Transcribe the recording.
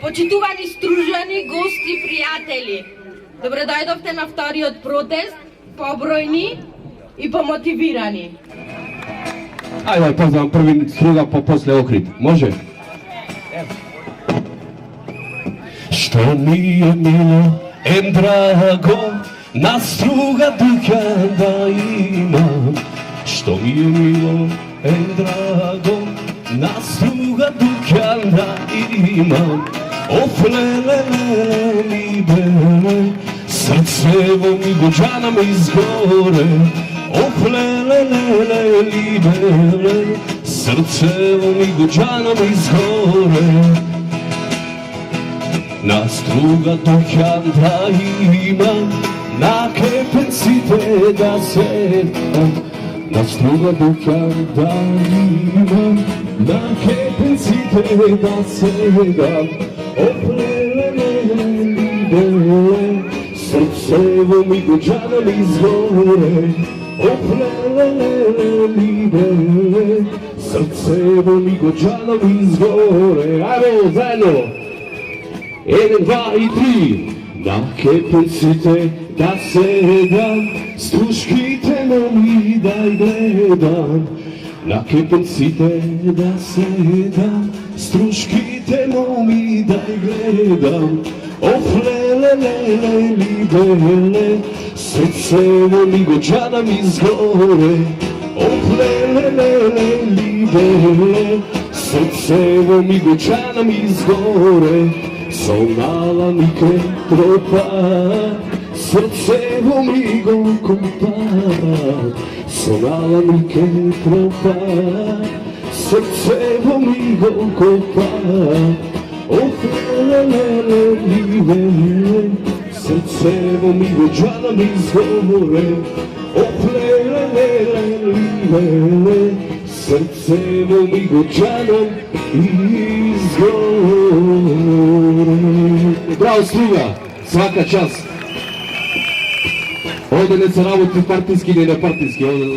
Почитувани стружени гости, пријатели, добре дојдовте на вториот протест, побројни и помотивирани. Ајде, познавам први струга, после Охрид. Може? Што ми е мило drago, na struga da imam, što mi je milo, drago, na struga da imam. Oflele, libele, srcevo mi gođana mi izgore. Oflele, libele, srcevo mi gođana mi izgore. Na struga da imam, na kepencite da sedam. Na struga da imam, na kepencite da sedam. Oflele, libele, srcevo mi gođana mi izgore. Oflele, libele, srcevo mi gođana mi izgore. Ajmo, zajedno! 1, 2 i 3. Na kepencite da sedam, struškite mi daj gledam. Na kepencite da sedam, struškite mi daj gledam. Oflele, libele, srcevo mi gođana mi izgore. Oflele, libele, srcevo mi gođana mi izgore. Sonala mi che troppa, srcevo mi go compa. Sonala mi che troppa, srcevo mi go compa. Oflele, libele, srcevo mi gođana mi izgore. Oflele, libele, srcevo mi gođana izgore. Bravo Struga, svaka čast. Ovdje ne se raboti partijski, ne partijski, ovdje